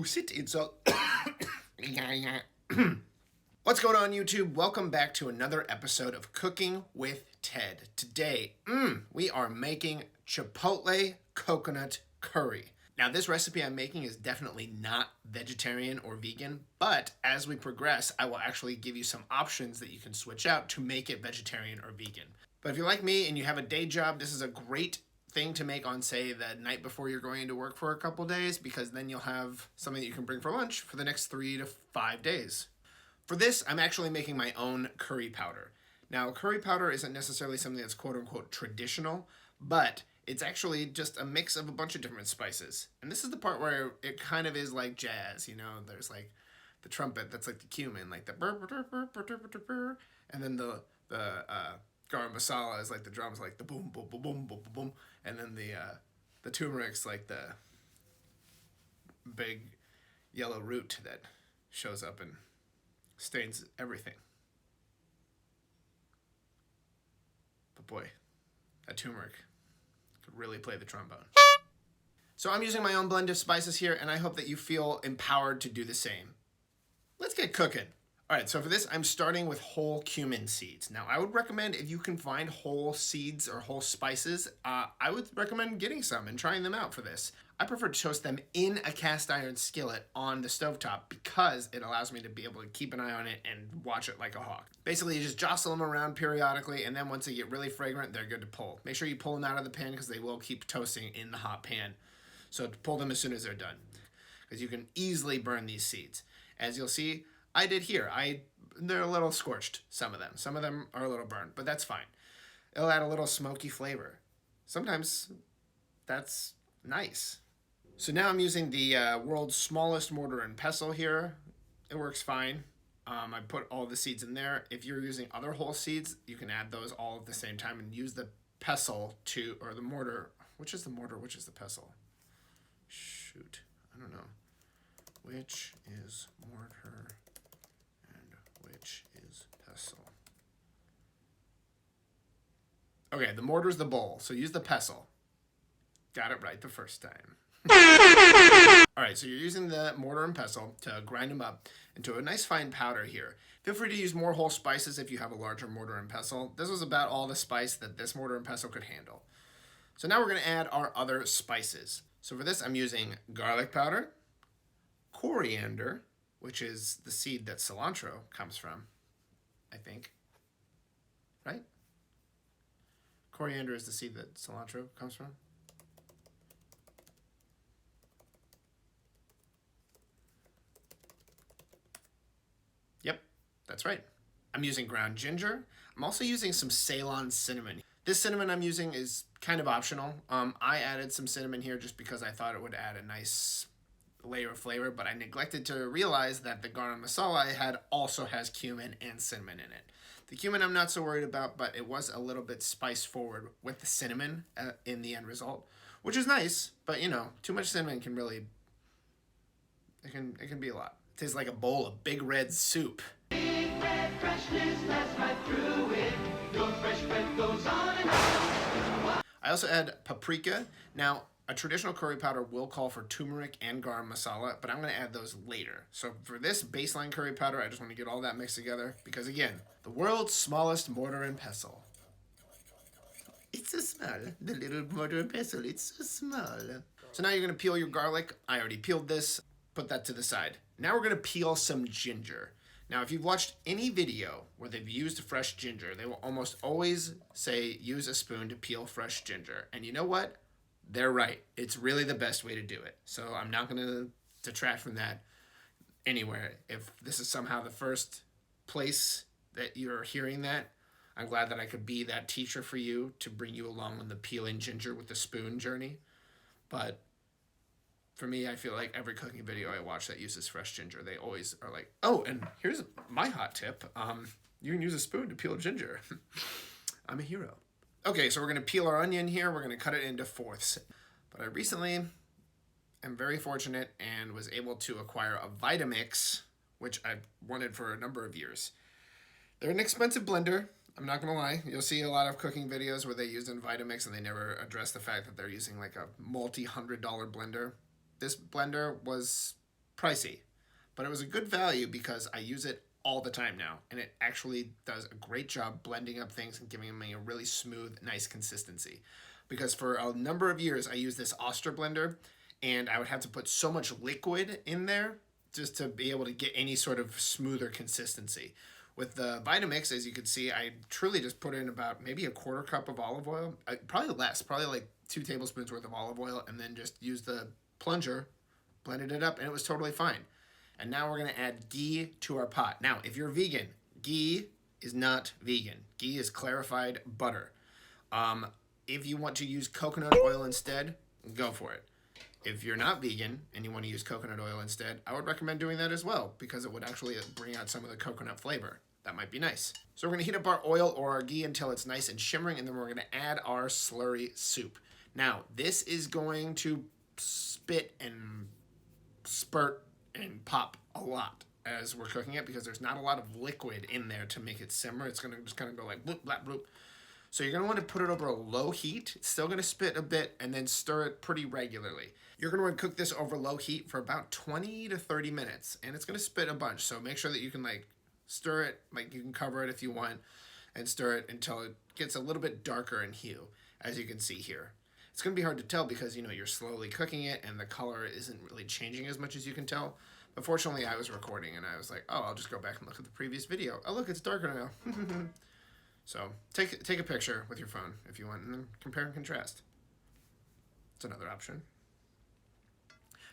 to sit in salt. What's going on, YouTube? Welcome back to another episode of Cooking with Ted. Today, we are making Chipotle coconut curry. Now, this recipe I'm making is definitely not vegetarian or vegan, but as we progress, I will actually give you some options that you can switch out to make it vegetarian or vegan. But if you're like me and you have a day job, this is a great thing to make on, say, the night before you're going to work for a couple days, because then you'll have something that you can bring for lunch for the next 3 to 5 days. For this, I'm actually making my own curry powder. Now, curry powder isn't necessarily something that's quote-unquote traditional, but it's actually just a mix of a bunch of different spices. And this is the part where it kind of is like jazz, you know? There's like the trumpet, that's like the cumin, like the burr, and then the garam masala is like the drums, like the boom, boom, boom, boom, boom, boom, and then the turmeric's like the big yellow root that shows up and stains everything. But boy, that turmeric could really play the trombone. So I'm using my own blend of spices here, and I hope that you feel empowered to do the same. Let's get cooking. All right, so for this, I'm starting with whole cumin seeds. Now, I would recommend, if you can find whole seeds or whole spices, I would recommend getting some and trying them out for this. I prefer to toast them in a cast iron skillet on the stovetop because it allows me to be able to keep an eye on it and watch it like a hawk. Basically, you just jostle them around periodically, and then once they get really fragrant, they're good to pull. Make sure you pull them out of the pan because they will keep toasting in the hot pan. So pull them as soon as they're done, because you can easily burn these seeds. As you'll see, I did here. They're a little scorched, some of them. Some of them are a little burned, but that's fine. It'll add a little smoky flavor. Sometimes that's nice. So now I'm using the world's smallest mortar and pestle here. It works fine. I put all the seeds in there. If you're using other whole seeds, you can add those all at the same time and use the pestle or the mortar. Which is the mortar? Which is the pestle? Shoot, I don't know. Which is mortar and which is pestle? Okay, the mortar's the bowl, so use the pestle. Got it right the first time. All right, so you're using the mortar and pestle to grind them up into a nice fine powder here. Feel free to use more whole spices if you have a larger mortar and pestle. This was about all the spice that this mortar and pestle could handle. So now we're going to add our other spices. So for this, I'm using garlic powder, coriander, which is the seed that cilantro comes from, I think. Right? Coriander is the seed that cilantro comes from. Yep, that's right. I'm using ground ginger. I'm also using some Ceylon cinnamon. This cinnamon I'm using is kind of optional. I added some cinnamon here just because I thought it would add a nice layer of flavor, but I neglected to realize that the garam masala I had also has cumin and cinnamon in it. The cumin I'm not so worried about, but it was a little bit spice forward with the cinnamon in the end result, which is nice, but you know, too much cinnamon can really, it can be a lot. It tastes like a bowl of big red soup. Big red freshness that's right through it. Your fresh breath goes on and on. I also add paprika. Now, a traditional curry powder will call for turmeric and garam masala, but I'm going to add those later. So for this baseline curry powder, I just want to get all that mixed together because, again, the world's smallest mortar and pestle. It's so small. The little mortar and pestle, it's so small. So now you're going to peel your garlic. I already peeled this. Put that to the side. Now we're going to peel some ginger. Now, if you've watched any video where they've used fresh ginger, they will almost always say use a spoon to peel fresh ginger. And you know what? They're right. It's really the best way to do it. So I'm not going to detract from that anywhere. If this is somehow the first place that you're hearing that, I'm glad that I could be that teacher for you to bring you along on the peeling ginger with the spoon journey. But for me, I feel like every cooking video I watch that uses fresh ginger, they always are like, oh, and here's my hot tip. You can use a spoon to peel ginger. I'm a hero. Okay, so we're going to peel our onion here. We're going to cut it into fourths. But I recently am very fortunate and was able to acquire a Vitamix, which I've wanted for a number of years. They're an expensive blender. I'm not going to lie. You'll see a lot of cooking videos where they use in Vitamix and they never address the fact that they're using like a multi-$100 blender. This blender was pricey, but it was a good value because I use it all the time now, and it actually does a great job blending up things and giving me a really smooth, nice consistency. Because for a number of years I used this Oster blender, and I would have to put so much liquid in there just to be able to get any sort of smoother consistency. With the Vitamix, as you can see, I truly just put in about maybe a quarter cup of olive oil, probably less, probably like 2 tablespoons worth of olive oil, and then just use the plunger, blended it up, and it was totally fine. And now we're going to add ghee to our pot. Now, if you're vegan, ghee is not vegan. Ghee is clarified butter. If you want to use coconut oil instead, go for it. If you're not vegan and you want to use coconut oil instead, I would recommend doing that as well because it would actually bring out some of the coconut flavor. That might be nice. So we're going to heat up our oil or our ghee until it's nice and shimmering, and then we're going to add our slurry soup. Now, this is going to spit and spurt and pop a lot as we're cooking it because there's not a lot of liquid in there to make it simmer. It's going to just kind of go like bloop, blap, bloop. So you're going to want to put it over a low heat. It's still going to spit a bit and then stir it pretty regularly. You're going to want to cook this over low heat for about 20 to 30 minutes, and it's going to spit a bunch. So make sure that you can like stir it, like you can cover it if you want, and stir it until it gets a little bit darker in hue, as you can see here. It's going to be hard to tell because, you know, you're slowly cooking it and the color isn't really changing as much as you can tell. But fortunately, I was recording and I was like, oh, I'll just go back and look at the previous video. Oh, look, it's darker now. So take a picture with your phone if you want and then compare and contrast. It's another option.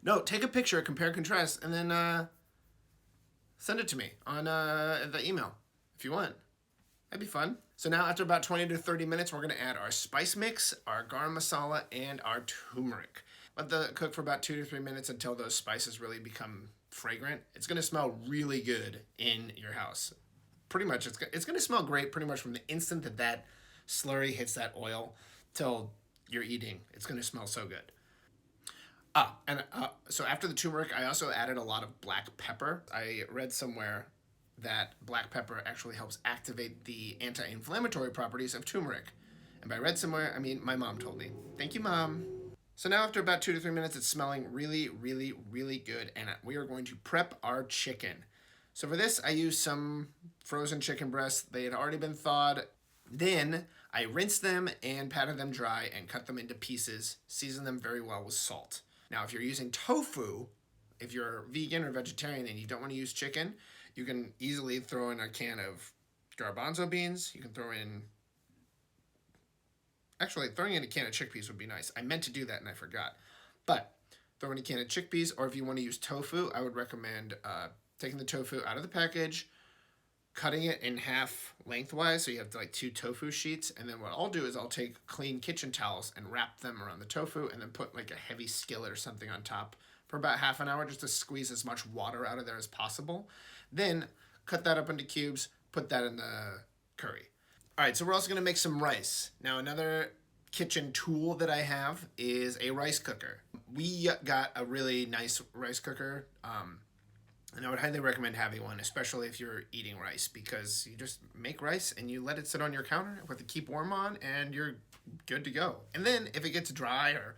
No, take a picture, compare and contrast, and then send it to me on the email if you want. That'd be fun. So now after about 20 to 30 minutes, we're going to add our spice mix, our garam masala, and our turmeric. Let that cook for about 2 to 3 minutes until those spices really become fragrant. It's going to smell really good in your house. Pretty much, it's going to smell great pretty much from the instant that slurry hits that oil till you're eating. It's going to smell so good. So after the turmeric, I also added a lot of black pepper. I read somewhere that black pepper actually helps activate the anti-inflammatory properties of turmeric. And by read somewhere, I mean my mom told me. Thank you, Mom. So now after about 2 to 3 minutes, it's smelling really, really, really good. And we are going to prep our chicken. So for this, I used some frozen chicken breasts. They had already been thawed. Then I rinsed them and patted them dry and cut them into pieces, seasoned them very well with salt. Now, if you're using tofu, if you're vegan or vegetarian and you don't want to use chicken, you can easily throw in a can of garbanzo beans. You can throw in... Actually, throwing in a can of chickpeas would be nice. I meant to do that and I forgot. But throw in a can of chickpeas, or if you want to use tofu, I would recommend taking the tofu out of the package, cutting it in half lengthwise, so you have like 2 tofu sheets, and then what I'll do is I'll take clean kitchen towels and wrap them around the tofu and then put like a heavy skillet or something on top for about half an hour just to squeeze as much water out of there as possible. Then cut that up into cubes, put that in the curry. All right, so we're also going to make some rice. Now, another kitchen tool that I have is a rice cooker. We got a really nice rice cooker, and I would highly recommend having one, especially if you're eating rice, because you just make rice and you let it sit on your counter with the keep warm on, and you're good to go. And then if it gets dry or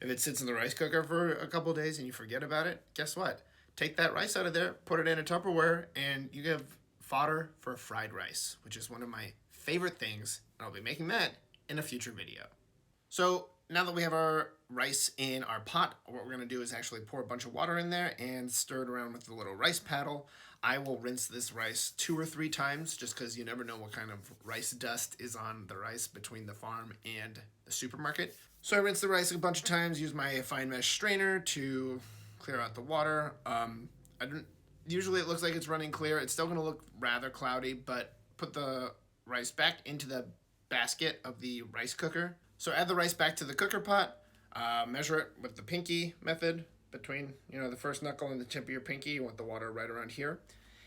if it sits in the rice cooker for a couple of days and you forget about it, guess what? Take that rice out of there, put it in a Tupperware, and you have fodder for fried rice, which is one of my favorite things. I'll be making that in a future video. So now that we have our rice in our pot, what we're going to do is actually pour a bunch of water in there and stir it around with the little rice paddle. I will rinse this rice 2 or 3 times just because you never know what kind of rice dust is on the rice between the farm and the supermarket. So I rinse the rice a bunch of times, use my fine mesh strainer to clear out the water. Usually it looks like it's running clear. It's still going to look rather cloudy, but put the rice back into the basket of the rice cooker. So add the rice back to the cooker pot, measure it with the pinky method between, the first knuckle and the tip of your pinky. You want the water right around here.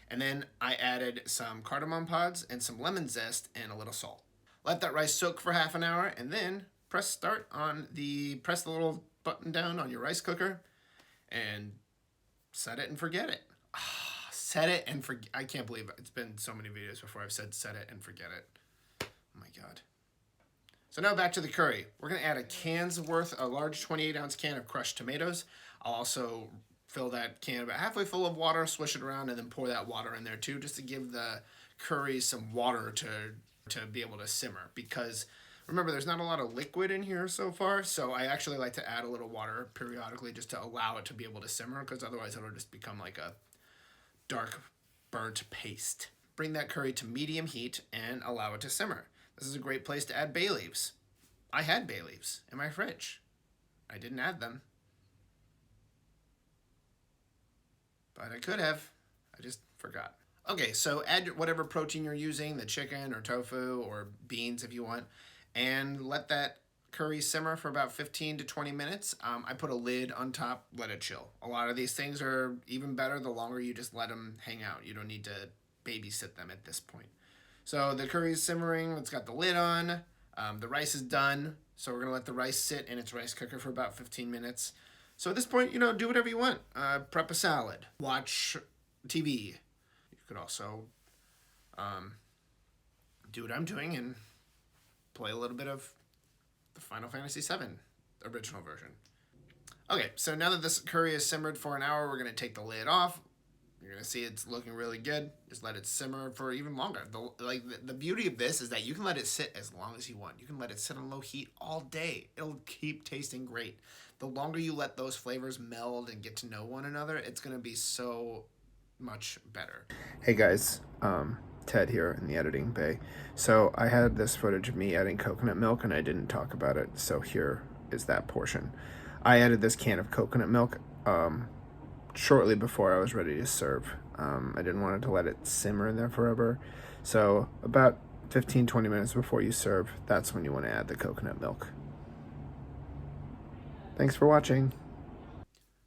And then I added some cardamom pods and some lemon zest and a little salt. Let that rice soak for half an hour and then press the little button down on your rice cooker and set it and forget it. Set it and forget. I can't believe it. It's been so many videos before I've said set it and forget it. Oh my God. So now back to the curry. We're going to add a large 28-ounce can of crushed tomatoes. I'll also fill that can about halfway full of water, swish it around, and then pour that water in there too, just to give the curry some water to be able to simmer. Because remember, there's not a lot of liquid in here so far, so I actually like to add a little water periodically just to allow it to be able to simmer, because otherwise it'll just become like a dark burnt paste. Bring that curry to medium heat and allow it to simmer. This is a great place to add bay leaves. I had bay leaves in my fridge. I didn't add them, but I could have. I just forgot. Okay, so add whatever protein you're using, the chicken or tofu or beans if you want, and let that curry simmer for about 15 to 20 minutes. I put a lid on top, let it chill. A lot of these things are even better the longer you just let them hang out. You don't need to babysit them at this point. So the curry is simmering, it's got the lid on, the rice is done, so we're gonna let the rice sit in its rice cooker for about 15 minutes. So at this point, do whatever you want. Prep a salad, watch TV. You could also do what I'm doing and play a little bit of the Final Fantasy VII original version. Okay, so now that this curry is simmered for an hour, we're gonna take the lid off. You're going to see it's looking really good. Just let it simmer for even longer. The beauty of this is that you can let it sit as long as you want. You can let it sit on low heat all day. It'll keep tasting great. The longer you let those flavors meld and get to know one another, it's going to be so much better. Hey guys, Ted here in the editing bay. So I had this footage of me adding coconut milk and I didn't talk about it. So here is that portion. I added this can of coconut milk shortly before I was ready to serve. I didn't want to let it simmer in there forever. So about 15-20 minutes before you serve, that's when you want to add the coconut milk. Thanks for watching.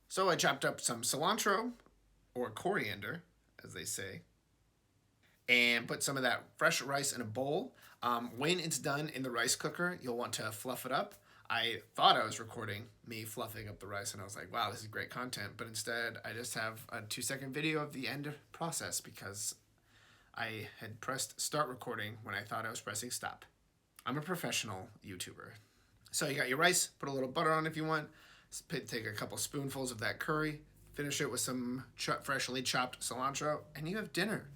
So I chopped up some cilantro, or coriander, as they say, and put some of that fresh rice in a bowl. When it's done in the rice cooker, you'll want to fluff it up. I thought I was recording me fluffing up the rice, and I was like, wow, this is great content. But instead, I just have a 2-second video of the end process because I had pressed start recording when I thought I was pressing stop. I'm a professional YouTuber. So you got your rice, put a little butter on if you want, take a couple spoonfuls of that curry, finish it with some freshly chopped cilantro, and you have dinner.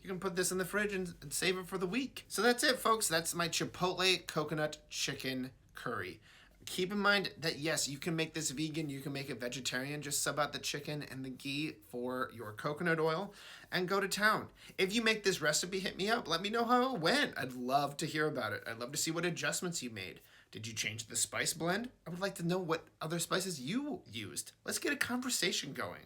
You can put this in the fridge and save it for the week. So that's it, folks. That's my Chipotle coconut chicken curry. Keep in mind that yes, you can make this vegan, you can make it vegetarian, just sub out the chicken and the ghee for your coconut oil and go to town. If you make this recipe, hit me up. Let me know how it went. I'd love to hear about it. I'd love to see what adjustments you made. Did you change the spice blend? I would like to know what other spices you used. Let's get a conversation going.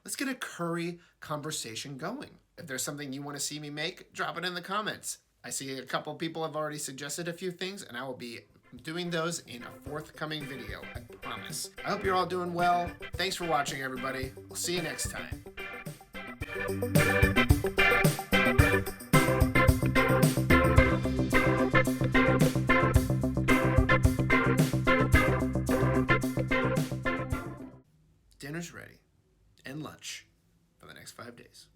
Let's get a curry conversation going. If there's something you want to see me make, drop it in the comments. I see a couple people have already suggested a few things, and I will be doing those in a forthcoming video, I promise. I hope you're all doing well. Thanks for watching, everybody. We'll see you next time. Dinner's ready, and lunch for the next 5 days.